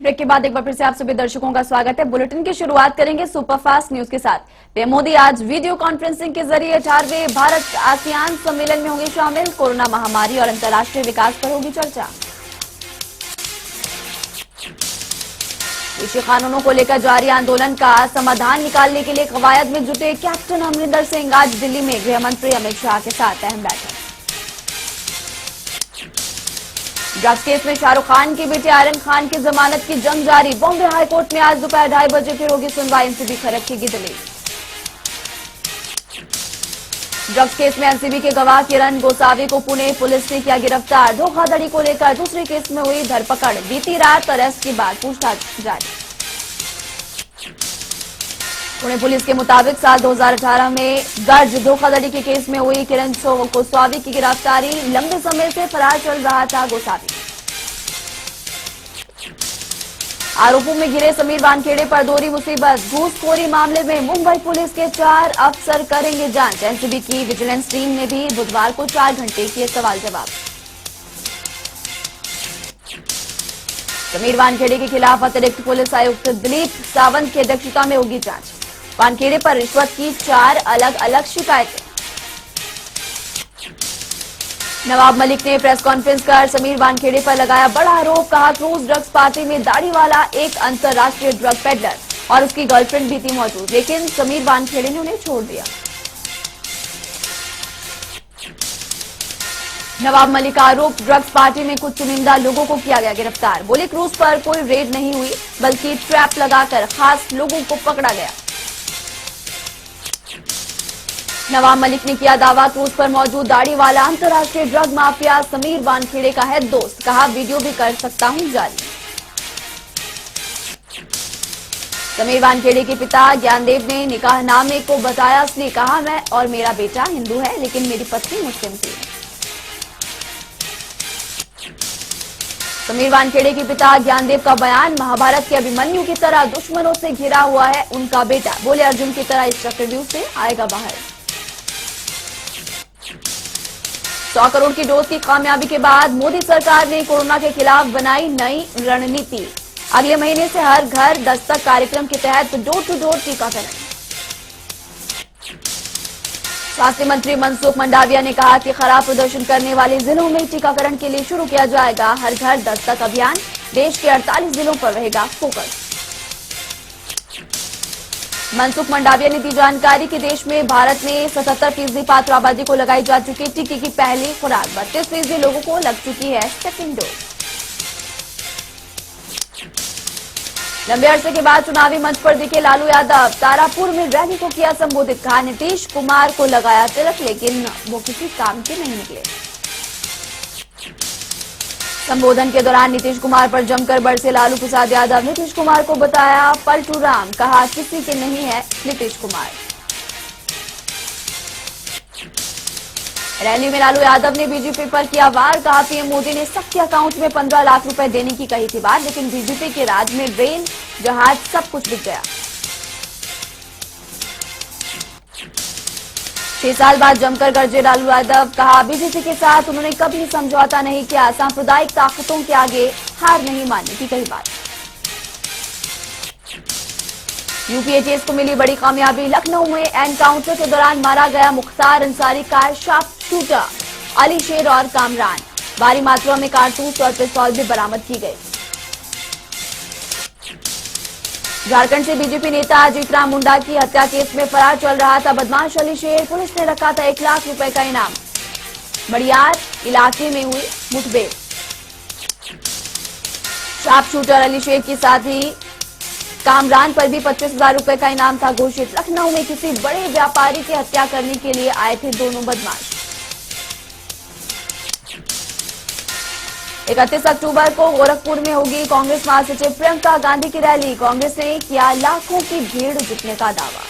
Break के बाद एक बार फिर से आप सभी दर्शकों का स्वागत है। बुलेटिन की शुरुआत करेंगे सुपरफास्ट न्यूज के साथ। पीएम मोदी आज वीडियो कॉन्फ्रेंसिंग के जरिए 18वें भारत आसियान सम्मेलन में होंगे शामिल। कोरोना महामारी और अंतर्राष्ट्रीय विकास पर होगी चर्चा। कृषि कानूनों को लेकर जारी आंदोलन का समाधान निकालने के लिए कवायद में जुटे कैप्टन अमरिंदर सिंह। आज दिल्ली में गृह मंत्री अमित शाह के साथ अहम बैठक। ड्रग्स केस में शाहरुख खान की बेटी आर्यन खान की जमानत की जंग जारी। बॉम्बे हाईकोर्ट में आज दोपहर 2:30 बजे फिर होगी सुनवाई। एनसीबी खरगेगी दलील। ड्रग्स केस में एनसीबी के गवाह किरण गोसावी को पुणे पुलिस ने किया गिरफ्तार। धोखाधड़ी को लेकर दूसरे केस में हुई धरपकड़। बीती रात अरेस्ट के बाद पूछताछ जारी। पुणे पुलिस के मुताबिक साल 2018 में दर्ज धोखाधड़ी के केस में हुई किरण गोसावी की गिरफ्तारी। लंबे समय से फरार चल रहा था गोसावी। आरोपों में घिरे समीर वानखेड़े पर दोहरी मुसीबत। घूसखोरी मामले में मुंबई पुलिस के 4 अफसर करेंगे जांच। एनसीबी की विजिलेंस टीम ने भी बुधवार को 4 घंटे किए सवाल जवाब। समीर वानखेड़े के खिलाफ अतिरिक्त पुलिस आयुक्त दिलीप सावंत की अध्यक्षता में होगी जांच। वानखेड़े पर रिश्वत की 4 अलग अलग शिकायतें। नवाब मलिक ने प्रेस कॉन्फ्रेंस कर समीर वानखेड़े पर लगाया बड़ा आरोप। कहा क्रूज ड्रग्स पार्टी में दाढ़ी वाला एक अंतर्राष्ट्रीय ड्रग पेडलर और उसकी गर्लफ्रेंड भी थी मौजूद, लेकिन समीर वानखेड़े ने उन्हें छोड़ दिया। नवाब मलिक का आरोप, ड्रग्स पार्टी में कुछ चुनिंदा लोगों को किया गया गिरफ्तार। बोले क्रूज पर कोई रेड नहीं हुई, बल्कि ट्रैप लगाकर खास लोगों को पकड़ा गया। नवाब मलिक ने किया दावा क्रूज पर मौजूद दाढ़ी वाला अंतर्राष्ट्रीय ड्रग माफिया समीर वानखेड़े का है दोस्त। कहा वीडियो भी कर सकता हूं जारी। समीर वानखेड़े के पिता ज्ञानदेव ने निकाहनामे को बताया असली। कहा मैं और मेरा बेटा हिंदू है, लेकिन मेरी पत्नी मुस्लिम थी। समीर वानखेड़े के पिता ज्ञानदेव का बयान, महाभारत के अभिमन्यु की तरह दुश्मनों से घिरा हुआ है उनका बेटा। बोले अर्जुन की तरह इस चक्रव्यूह से आएगा बाहर। 100 करोड़ की डोज की कामयाबी के बाद मोदी सरकार ने कोरोना के खिलाफ बनाई नई रणनीति। अगले महीने से हर घर दस्तक कार्यक्रम के तहत डोर टू डोर टीकाकरण। स्वास्थ्य मंत्री मनसुख मंडाविया ने कहा कि खराब प्रदर्शन करने वाले जिलों में टीकाकरण के लिए शुरू किया जाएगा हर घर दस्तक अभियान। देश के 48 जिलों पर रहेगा फोकस। मनसुख मंडाविया ने दी जानकारी कि देश में भारत में 77% पात्र आबादी को लगाई जा चुकी टीके की पहली खुराक। 32% लोगों को लग चुकी है सेकेंड डोज। लंबे अरसे के बाद चुनावी मंच पर दिखे लालू यादव। तारापुर में रैली को किया संबोधित। कहा नीतीश कुमार को लगाया तिलक, लेकिन वो किसी काम के नहीं निकले। संबोधन के दौरान नीतीश कुमार पर जमकर बरसे लालू प्रसाद यादव। नीतीश कुमार को बताया पलटू राम। कहा किसी के नहीं है नीतीश कुमार। रैली में लालू यादव ने बीजेपी पर किया वार। कहा पीएम मोदी ने सबके अकाउंट में 15 लाख रुपए देने की कही थी बात, लेकिन बीजेपी के राज में रेल जहाज सब कुछ बिक गया। 6 साल बाद जमकर गरजे लालू यादव। कहा बीजेपी के साथ उन्होंने कभी समझौता नहीं किया। सांप्रदायिक ताकतों के आगे हार नहीं मानने की कही बात। यूपीएचएस को मिली बड़ी कामयाबी। लखनऊ में एनकाउंटर के दौरान मारा गया मुख्तार अंसारी का शार्प शूटर अली शेर और कामरान। भारी मात्रा में कारतूस और पिस्तौल भी बरामद की गई। झारखंड से बीजेपी नेता जीतराम मुंडा की हत्या केस में फरार चल रहा था बदमाश अली शेर। पुलिस ने रखा था 1 लाख रुपए का इनाम। बड़ियार इलाके में हुई मुठभेड़। शार्प शूटर अली शेर के साथ ही कामरान पर भी 25,000 रुपए का इनाम था घोषित। लखनऊ में किसी बड़े व्यापारी की हत्या करने के लिए आए थे दोनों बदमाश। 31 अक्टूबर को गोरखपुर में होगी कांग्रेस महासचिव प्रियंका गांधी की रैली। कांग्रेस ने किया लाखों की भीड़ जुटने का दावा।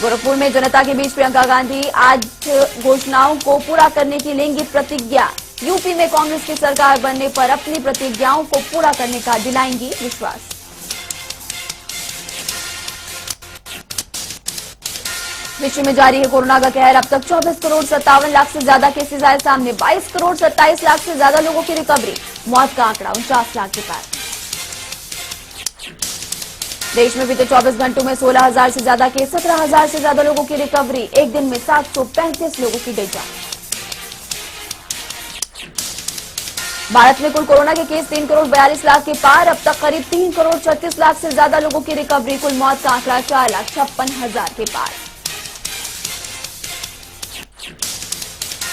गोरखपुर में जनता के बीच प्रियंका गांधी आज घोषणाओं को पूरा करने की लेंगी प्रतिज्ञा। यूपी में कांग्रेस की सरकार बनने पर अपनी प्रतिज्ञाओं को पूरा करने का दिलाएंगी विश्वास। विश्व में जारी है कोरोना का कहर। अब तक 24 करोड़ 57 लाख से ज्यादा केसेज आए सामने। 22 करोड़ 27 लाख से ज्यादा लोगों की रिकवरी। मौत का आंकड़ा 49 लाख के पार। देश में बीते 24 घंटों में 16,000 से ज्यादा केस, 17,000 से ज्यादा लोगों की रिकवरी। एक दिन में 735 लोगों की गई जान। भारत में कुल कोरोना के केस 3 करोड़ 42 लाख के पार। अब तक करीब 3 करोड़ 36 लाख से ज्यादा लोगों की रिकवरी। कुल मौत का आंकड़ा 4,56,000 के पार।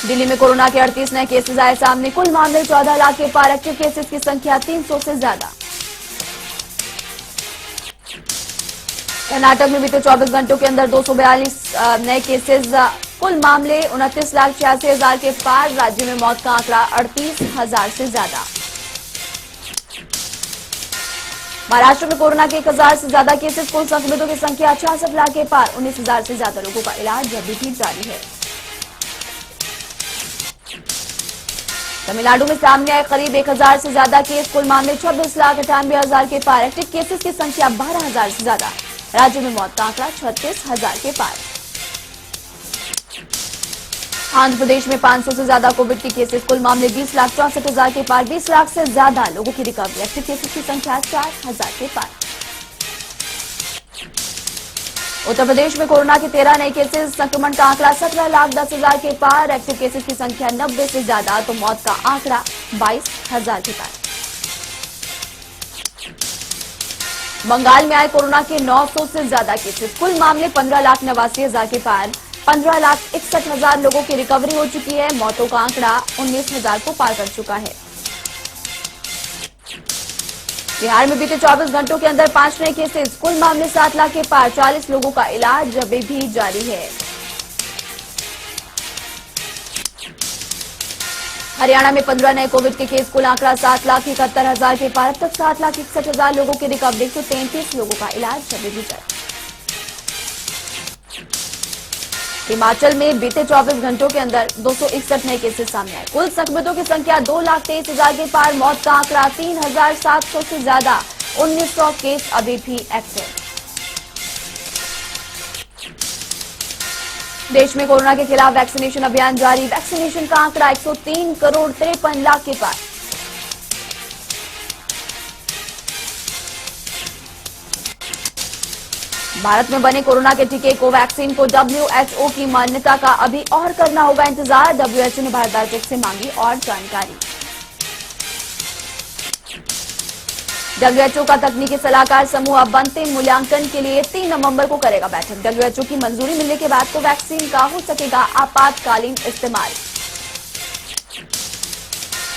दिल्ली में कोरोना के 38 नए केसेस आए सामने। कुल मामले 14 लाख के पार। एक्टिव केसेस की संख्या 300 से ज्यादा। कर्नाटक में बीते 24 घंटों के अंदर 242 नए केसेस। कुल मामले 29,86,000 के पार। राज्य में मौत का आंकड़ा 38,000 से ज्यादा। महाराष्ट्र में कोरोना के 1,000 से ज्यादा केसेस। कुल संक्रमितों की संख्या 66 लाख के पार। 19,000 से ज्यादा लोगों का इलाज अभी भी जारी है। तमिलनाडु में सामने आए करीब 1,000 से ज्यादा केस। कुल मामले 26,98,000 के पार। एक्टिव केसेस की संख्या 12,000 से ज्यादा। राज्य में मौत का आंकड़ा 36,000 के पार। आंध्र प्रदेश में 500 से ज्यादा कोविड के केसेस। कुल मामले 20,64,000 के पार। 20 लाख से ज्यादा लोगों की रिकवरी। एक्टिव केसेस की संख्या 4,000 के पार। उत्तर प्रदेश में कोरोना के 13 नए केसेस। संक्रमण का आंकड़ा 17,10,000 के पार। एक्टिव केसेस की संख्या 90 से ज्यादा। तो मौत का आंकड़ा 22,000 के पार। बंगाल में आए कोरोना के 900 से ज्यादा केसेस। कुल मामले 15,89,000 के पार। 15,61,000 लोगों की रिकवरी हो चुकी है। मौतों का आंकड़ा 19,000 को पार कर चुका है। बिहार में बीते 24 घंटों के अंदर 5 नए केसेस। कुल मामले 7 लाख के पार। 40 लोगों का इलाज अभी भी जारी है। हरियाणा में 15 नए कोविड के केस। कुल आंकड़ा 7,71,000 के पार। अब तक 7,61,000 लोगों की रिकवरी। 133 लोगों का इलाज अभी भी जारी। हिमाचल में बीते 24 घंटों के अंदर 261 नए केसेस सामने आए। कुल संक्रमितों की संख्या 2,23,000 के पार। मौत का आंकड़ा 3,700 से ज्यादा। 1,900 केस अभी भी एक्टिव। देश में कोरोना के खिलाफ वैक्सीनेशन अभियान जारी। वैक्सीनेशन का आंकड़ा 103 करोड़ 53 लाख के पार। भारत में बने कोरोना के टीके कोवैक्सीन को WHO की मान्यता का अभी और करना होगा इंतजार। WHO ने भारत बायोटेक से मांगी और जानकारी। WHO का तकनीकी सलाहकार समूह अब अंतिम मूल्यांकन के लिए 3 नवंबर को करेगा बैठक। WHO की मंजूरी मिलने के बाद कोवैक्सीन का हो सकेगा आपातकालीन इस्तेमाल।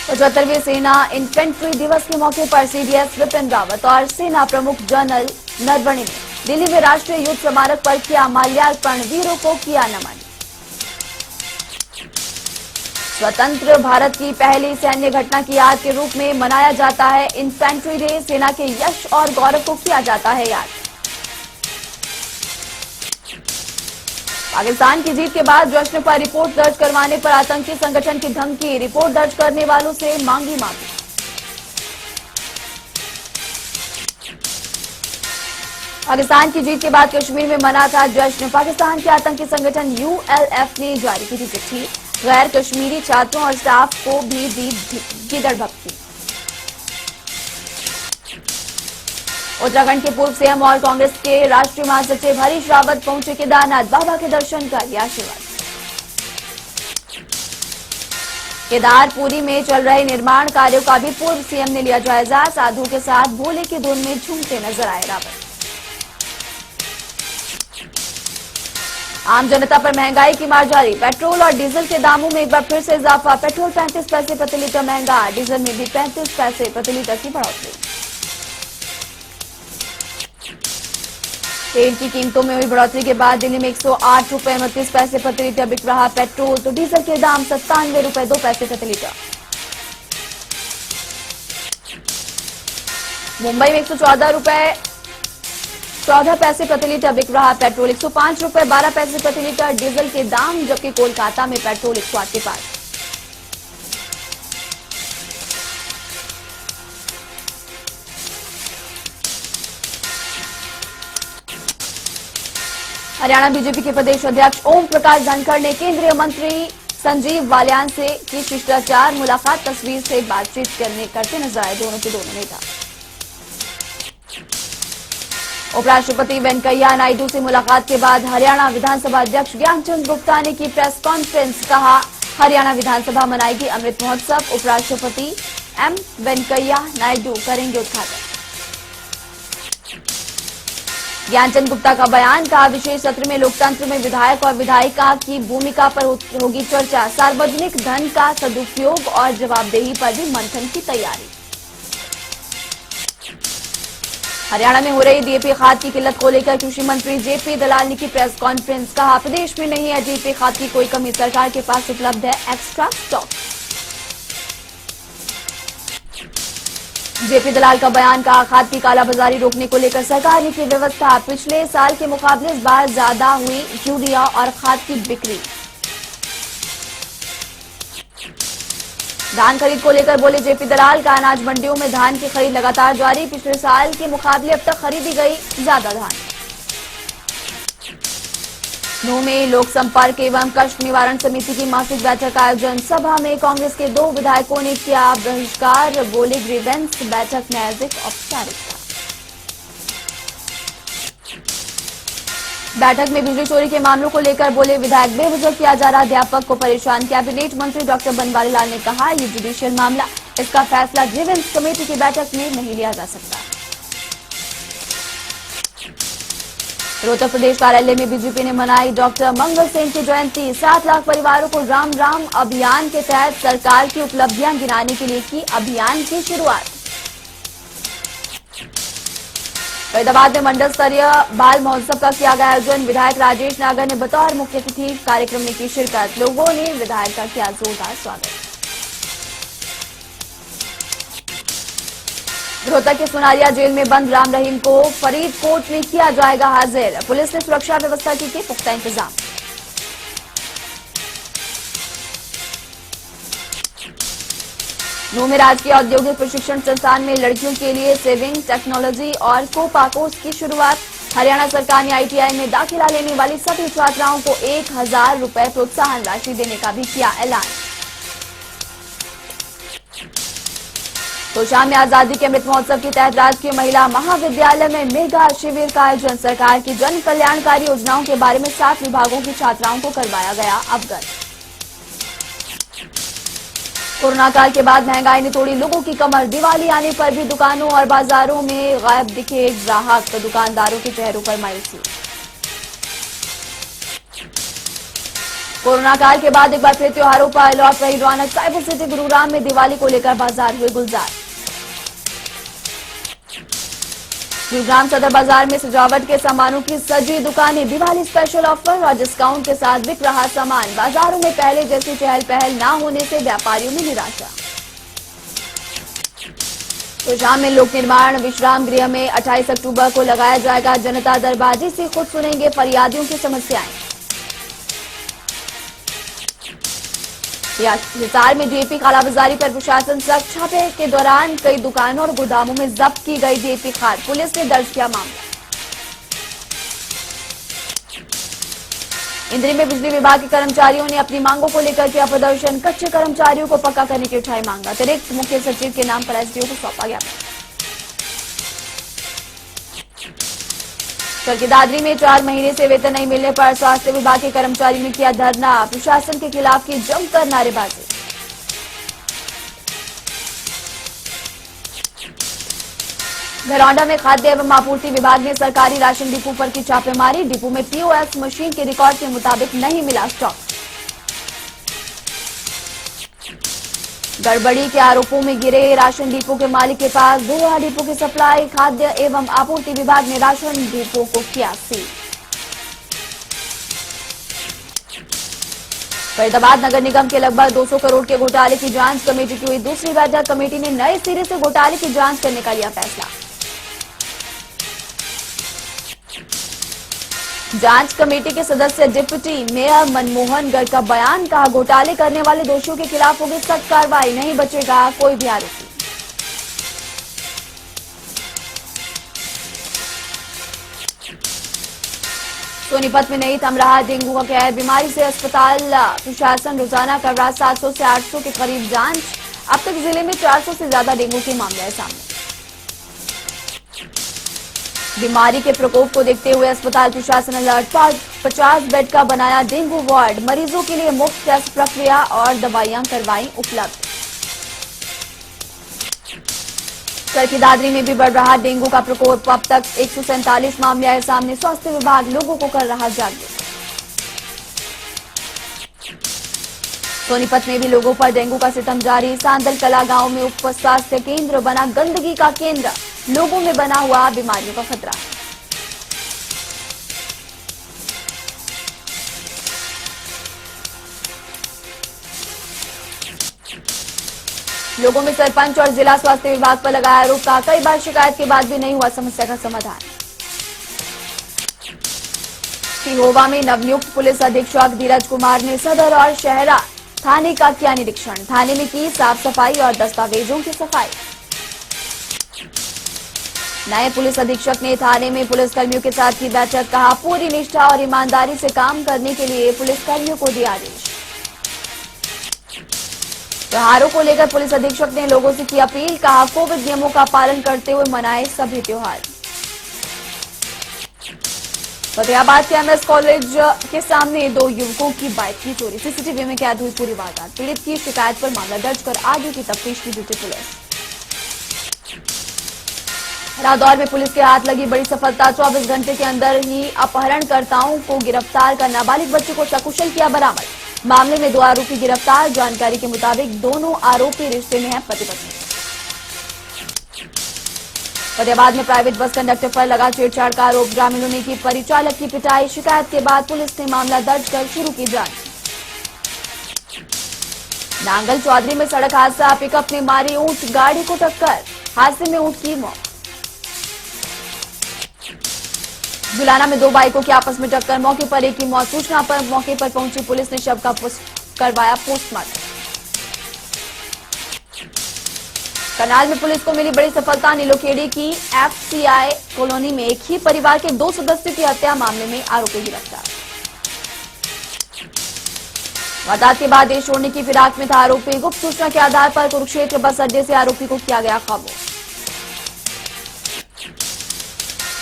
75वें सेना इन्फेंट्री दिवस के मौके पर CDS विपिन रावत और सेना प्रमुख जनरल नरवणे ने दिल्ली में राष्ट्रीय युद्ध स्मारक पर किया माल्यार्पण। वीरों को किया नमन। स्वतंत्र भारत की पहली सैन्य घटना की याद के रूप में मनाया जाता है इन्फेंट्री डे। सेना के यश और गौरव को किया जाता है याद। पाकिस्तान की जीत के बाद जश्न पर रिपोर्ट दर्ज करवाने पर आतंकी संगठन की धमकी। रिपोर्ट दर्ज करने वालों से मांगी माफी। पाकिस्तान की जीत के बाद कश्मीर में मना था जश्न। पाकिस्तान के आतंकी संगठन ULF ने जारी की थी चिट्ठी। गैर कश्मीरी छात्रों और स्टाफ को भी दी गिदड़ भक्ति। उत्तराखंड के पूर्व CM और कांग्रेस के राष्ट्रीय महासचिव हरीश रावत पहुंचे केदारनाथ। बाबा के दर्शन कर लिया आशीर्वाद। केदारपुरी में चल रहे निर्माण कार्यों का भी पूर्व CM ने लिया जायजा। साधु के साथ भोले की धुन में झूमते नजर आए रावत। आम जनता पर महंगाई की मार जारी। पेट्रोल और डीजल के दामों में एक बार फिर से इजाफा। पेट्रोल 35 पैसे प्रति लीटर महंगा। डीजल में भी 35 पैसे प्रति लीटर की बढ़ोतरी। तेल की कीमतों में हुई बढ़ोतरी के बाद दिल्ली में 108 रुपए 29 पैसे प्रति लीटर बिक रहा पेट्रोल। तो डीजल के दाम 97 रुपए 2 पैसे प्रति लीटर। मुंबई में 114 रुपए 14 पैसे प्रति लीटर बिक रहा पेट्रोल। 105 रुपए 12 पैसे प्रति लीटर डीजल के दाम। जबकि कोलकाता में पेट्रोल 108 के पार। हरियाणा बीजेपी के प्रदेश अध्यक्ष ओम प्रकाश धनखड़ ने केंद्रीय मंत्री संजीव बालियान से की शिष्टाचार मुलाकात तस्वीर से बातचीत करते नजर आए दोनों नेता। उपराष्ट्रपति वेंकैया नायडू से मुलाकात के बाद हरियाणा विधानसभा अध्यक्ष ज्ञानचंद गुप्ता ने की प्रेस कॉन्फ्रेंस। कहा, हरियाणा विधानसभा मनाएगी अमृत महोत्सव, उपराष्ट्रपति एम वेंकैया नायडू करेंगे उद्घाटन। ज्ञानचंद गुप्ता का बयान। कहा, विशेष सत्र में लोकतंत्र में विधायक और विधायिका की भूमिका पर होगी चर्चा। सार्वजनिक धन का सदुपयोग और जवाबदेही पर भी मंथन की तैयारी। हरियाणा में हो रही डीएपी खाद की किल्लत को लेकर कृषि मंत्री जेपी दलाल ने की प्रेस कॉन्फ्रेंस। कहा, प्रदेश में नहीं है डीएपी खाद की कोई कमी, सरकार के पास उपलब्ध है एक्स्ट्रा स्टॉक। जेपी दलाल का बयान। कहा, खाद की कालाबाजारी रोकने को लेकर सरकार ने की व्यवस्था। पिछले साल के मुकाबले इस बार ज्यादा हुई यूरिया और खाद की बिक्री। धान खरीद को लेकर बोले जेपी दलाल। का अनाज मंडियों में धान की खरीद लगातार जारी, पिछले साल के मुकाबले अब तक खरीदी गई ज्यादा धान। नूंह में लोक संपर्क एवं कष्ट निवारण समिति की मासिक बैठक का आयोजन। सभा में कांग्रेस के 2 विधायकों ने किया बहिष्कार, बोले ग्रीवेंस बैठक न्यायिक औपचारिकता। बैठक में बिजली चोरी के मामलों को लेकर बोले विधायक, बेवजह किया जा रहा अध्यापक को परेशान। कैबिनेट मंत्री डॉक्टर बनवारी लाल ने कहा, ये जुडिशियल मामला, इसका फैसला ग्रीवेंस कमेटी की बैठक में नहीं लिया जा सकता। रोहतक प्रदेश कार्यालय में बीजेपी ने मनाई डॉक्टर मंगल सेन की जयंती। 7 लाख परिवारों को राम राम अभियान के तहत सरकार की उपलब्धियां गिनाने के लिए की अभियान की शुरुआत। फरीदाबाद में मंडल स्तरीय बाल महोत्सव का किया गया आयोजन। विधायक राजेश नागर ने बतौर मुख्य अतिथि कार्यक्रम में की शिरकत। लोगों ने विधायक का किया जोरदार स्वागत। रोहतक के सुनारिया जेल में बंद राम रहीम को फरीदकोट में किया जाएगा हाजिर। पुलिस ने सुरक्षा व्यवस्था की पुख्ता इंतजाम। नूंह में राजकीय औद्योगिक प्रशिक्षण संस्थान में लड़कियों के लिए सेविंग टेक्नोलॉजी और कोपा कोर्स की शुरुआत। हरियाणा सरकार ने आईटीआई में दाखिला लेने वाली सभी छात्राओं को 1000 रुपए प्रोत्साहन राशि देने का भी किया ऐलान। तो शाम में आजादी के अमृत महोत्सव के तहत राजकीय महिला महाविद्यालय में मेगा शिविर का आयोजन। सरकार की जन कल्याणकारी योजनाओं के बारे में 7 विभागों की छात्राओं को करवाया गया अवगत। कोरोना काल के बाद महंगाई ने तोड़ी लोगों की कमर। दिवाली आने पर भी दुकानों और बाजारों में गायब दिखे ग्राहक, तो दुकानदारों के चेहरों पर मायूसी। कोरोना काल के बाद एक बार फिर त्योहारों पर लौट रही रौनक। साइबर सिटी गुरुग्राम में दिवाली को लेकर बाजार हुए गुलजार। गुरुग्राम सदर बाजार में सजावट के सामानों की सजी दुकानें। दिवाली स्पेशल ऑफर और डिस्काउंट के साथ बिक रहा सामान। बाजारों में पहले जैसी चहल पहल न होने से व्यापारियों में निराशा। तो शाम में लोक निर्माण विश्राम गृह में 28 अक्टूबर को लगाया जाएगा जनता दरबार, जिसे खुद सुनेंगे फरियादियों की समस्याएं। हिसार में डीएपी कालाबाजारी पर प्रशासन सख्त। छापे के दौरान कई दुकानों और गोदामों में जब्त की गई डीएपी खाद। पुलिस ने दर्ज किया मामला। इंद्री में बिजली विभाग के कर्मचारियों ने अपनी मांगों को लेकर किया प्रदर्शन। कच्चे कर्मचारियों को पक्का करने की उठाई मांग। अतिरिक्त मुख्य सचिव के नाम पर एसडीओ को सौंपा गया। चरखी दादरी में 4 महीने से वेतन नहीं मिलने पर स्वास्थ्य विभाग के कर्मचारियों ने किया धरना। प्रशासन के खिलाफ की जमकर नारेबाजी। घरौंडा में खाद्य एवं आपूर्ति विभाग ने सरकारी राशन डिपो पर की छापेमारी। डिपो में पीओएस मशीन के रिकॉर्ड के मुताबिक नहीं मिला स्टॉक। गड़बड़ी के आरोपों में गिरे राशन डिपो के मालिक के पास धुआ डिपो की सप्लाई। खाद्य एवं आपूर्ति विभाग ने राशन डिपो को किया सील। फरीदाबाद नगर निगम के लगभग 200 करोड़ के घोटाले की जांच कमेटी की हुई दूसरी बैठक। कमेटी ने नए सिरे से घोटाले की जांच करने का लिया फैसला। जांच कमेटी के सदस्य डिप्टी मेयर मनमोहन गर्ग का बयान। कहा, घोटाले करने वाले दोषियों के खिलाफ होगी सख्त कार्रवाई, नहीं बचेगा कोई भी आरोपी। सोनीपत में नहीं थम रहा डेंगू का कहर। बीमारी से अस्पताल प्रशासन रोजाना कर रहा 700 से 800 के करीब जांच। अब तक जिले में 400 से ज्यादा डेंगू के मामले आए सामने। बीमारी के प्रकोप को देखते हुए अस्पताल प्रशासन अलर्ट। 50 बेड का बनाया डेंगू वार्ड। मरीजों के लिए मुफ्त टेस्ट प्रक्रिया और दवाइयां करवाई उपलब्ध। चरखी दादरी में भी बढ़ रहा डेंगू का प्रकोप। अब तक 147 मामले आए सामने। स्वास्थ्य विभाग लोगों को कर रहा जागरूक। सोनीपत में भी लोगों पर डेंगू का सितम जारी। सांदल कला गांव में उप स्वास्थ्य केंद्र बना गंदगी का केंद्र। लोगों में बना हुआ बीमारियों का खतरा। लोगों में सरपंच और जिला स्वास्थ्य विभाग पर लगाया आरोप का कई बार शिकायत के बाद भी नहीं हुआ समस्या का समाधान। सिहोवा में नवनियुक्त पुलिस अधीक्षक धीरज कुमार ने सदर और शहरा थाने का किया निरीक्षण। थाने में की साफ सफाई और दस्तावेजों की सफाई। नए पुलिस अधीक्षक ने थाने में पुलिसकर्मियों के साथ की बैठक। कहा पूरी निष्ठा और ईमानदारी से काम करने के लिए पुलिसकर्मियों को दिया आदेश। त्योहारों को लेकर पुलिस अधीक्षक ने लोगों से की अपील। कहा कोविड नियमों का पालन करते हुए मनाएं सभी त्योहार। फतेहाबाद के एमएस कॉलेज के सामने 2 युवकों की बाइक की चोरी। सीसीटीवी में कैद हुई पूरी वारदात। पीड़ित की शिकायत पर मामला दर्ज कर आगे की तफ्तीश की जुटी पुलिस। रादौर में पुलिस के हाथ लगी बड़ी सफलता। 24 घंटे के अंदर ही अपहरणकर्ताओं को गिरफ्तार कर नाबालिग बच्चे को सकुशल किया बरामद। मामले में 2 आरोपी गिरफ्तार। जानकारी के मुताबिक दोनों आरोपी रिश्ते में हैं पति पत्नी। फतेहाबाद में प्राइवेट बस कंडक्टर पर लगा छेड़छाड़ का आरोप। ग्रामीणों ने की परिचालक की पिटाई। शिकायत के बाद पुलिस ने मामला दर्ज कर शुरू की जांच। नांगल चौधरी में सड़क हादसा। पिकअप ने मारी ऊंट गाड़ी को टक्कर। हादसे में ऊंट की मौत। जुलाना में 2 बाइकों की आपस में टक्कर। मौके पर एक की मौत। सूचना पर मौके पर पहुंची पुलिस ने शव का करवाया पोस्टमार्टम। करनाल में पुलिस को मिली बड़ी सफलता। नीलोखेड़ी की एफसीआई कॉलोनी में एक ही परिवार के 2 सदस्यों की हत्या मामले में आरोपी गिरफ्तार। वारदात के बाद देश छोड़ने की फिराक में था आरोपी। गुप्त सूचना के आधार पर कुरुक्षेत्र बस अड्डे से आरोपी को किया गया काबू।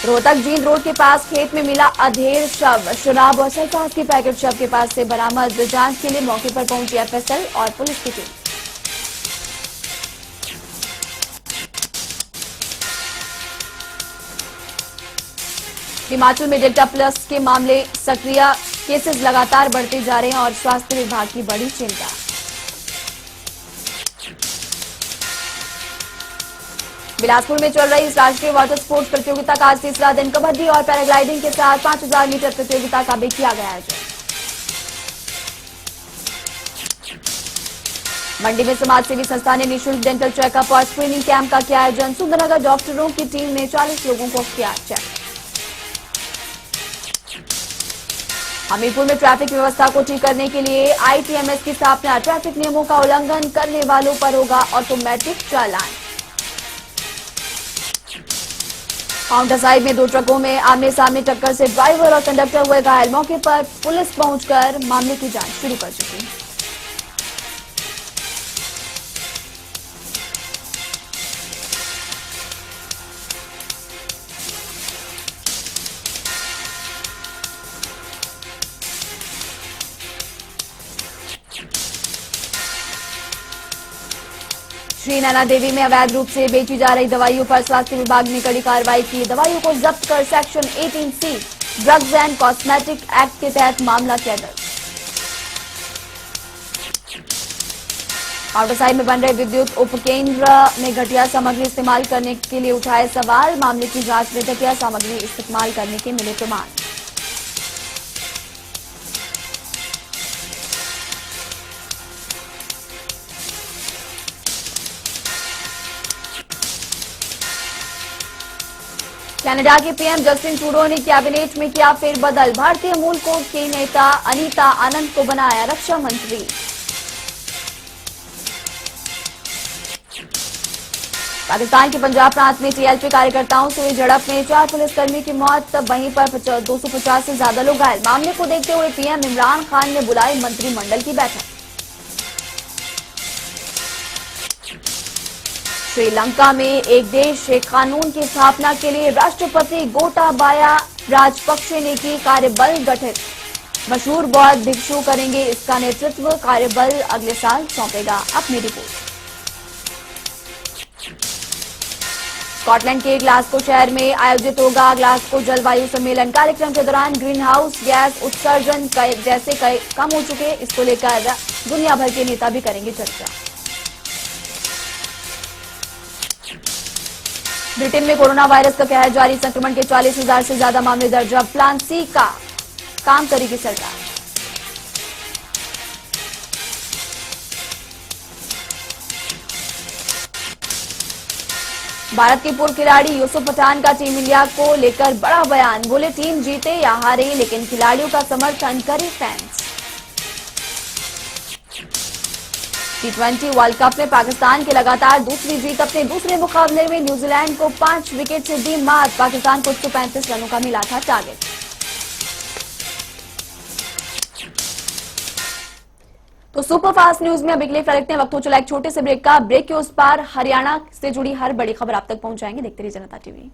रोहतक जींद रोड के पास खेत में मिला अधेड़ शव। शराब और सल्फास की पैकेट शव के पास से बरामद। जांच के लिए मौके पर पहुंची एफएसएल और पुलिस की टीम। हिमाचल में डेल्टा प्लस के मामले सक्रिय। केसेस लगातार बढ़ते जा रहे हैं और स्वास्थ्य विभाग की बड़ी चिंता। बिलासपुर में चल रही इस राष्ट्रीय वाटर स्पोर्ट्स प्रतियोगिता का आज तीसरा दिन। कबड्डी और पैराग्लाइडिंग के साथ 5000 मीटर प्रतियोगिता का भी किया गया आयोजन। मंडी में समाज सेवी संस्था ने निःशुल्क डेंटल चेकअप और स्क्रीनिंग कैंप का किया आयोजन। सुंदरनगर डॉक्टरों की टीम ने 40 लोगों को किया चेक। हमीरपुर में ट्रैफिक व्यवस्था को ठीक करने के लिए आईटीएमएस की स्थापना। ट्रैफिक नियमों का उल्लंघन करने वालों पर होगा ऑटोमेटिक चालान। काउंटर साइड में 2 ट्रकों में आमने सामने टक्कर से ड्राइवर और कंडक्टर हुए घायल। मौके पर पुलिस पहुंचकर मामले की जांच शुरू कर चुकी है। श्री नैना देवी में अवैध रूप से बेची जा रही दवाइयों पर स्वास्थ्य विभाग ने कड़ी कार्रवाई की। दवाइयों को जब्त कर section 18C drugs and cosmetic act के तहत मामला किया दर्ज। काउंटर साइड में बन रहे विद्युत उपकेंद्र में घटिया सामग्री इस्तेमाल करने के लिए उठाए सवाल। मामले की जांच में घटिया सामग्री इस्तेमाल करने के मिले प्रमाण। कनाडा के पीएम जस्टिन ट्रूडो ने कैबिनेट में किया फेरबदल। भारतीय मूल कोड के नेता अनीता आनंद को बनाया रक्षा मंत्री। पाकिस्तान के पंजाब प्रांत में टीएलपी कार्यकर्ताओं से हुई झड़प में 4 पुलिसकर्मी की मौत, वहीं पर 250 से ज्यादा लोग घायल। मामले को देखते हुए पीएम इमरान खान ने बुलाई मंत्रिमंडल की बैठक। श्रीलंका में एक देश एक कानून की स्थापना के लिए राष्ट्रपति गोटाबाया राजपक्षे ने की कार्यबल गठित। मशहूर बौद्ध भिक्षु करेंगे इसका नेतृत्व। कार्यबल अगले साल सौंपेगा अपनी रिपोर्ट। स्कॉटलैंड के ग्लासगो शहर में आयोजित होगा ग्लासगो जलवायु सम्मेलन। कार्यक्रम के दौरान ग्रीन हाउस गैस उत्सर्जन जैसे कम हो चुके, इसको लेकर दुनिया भर के नेता भी करेंगे चर्चा। ब्रिटेन में कोरोना वायरस का कहर जारी, संक्रमण के 40,000 से ज्यादा मामले दर्ज। अब प्लान सी का काम करेगी सरकार। भारत के पूर्व खिलाड़ी यूसुफ पठान का टीम इंडिया को लेकर बड़ा बयान। बोले टीम जीते या हारे लेकिन खिलाड़ियों का समर्थन करे फैंस। T20 वर्ल्ड कप में पाकिस्तान की लगातार दूसरी जीत। अपने दूसरे मुकाबले में न्यूजीलैंड को 5 विकेट से दी मात। पाकिस्तान को 135 रनों का मिला था टारगेट। तो सुपरफास्ट न्यूज में अब अगले फलकते हैं, वक्त हो चला एक छोटे से ब्रेक का। ब्रेक के उस पार हरियाणा से जुड़ी हर बड़ी खबर आप तक पहुंचाएंगे। देखते रहिए जनता टीवी।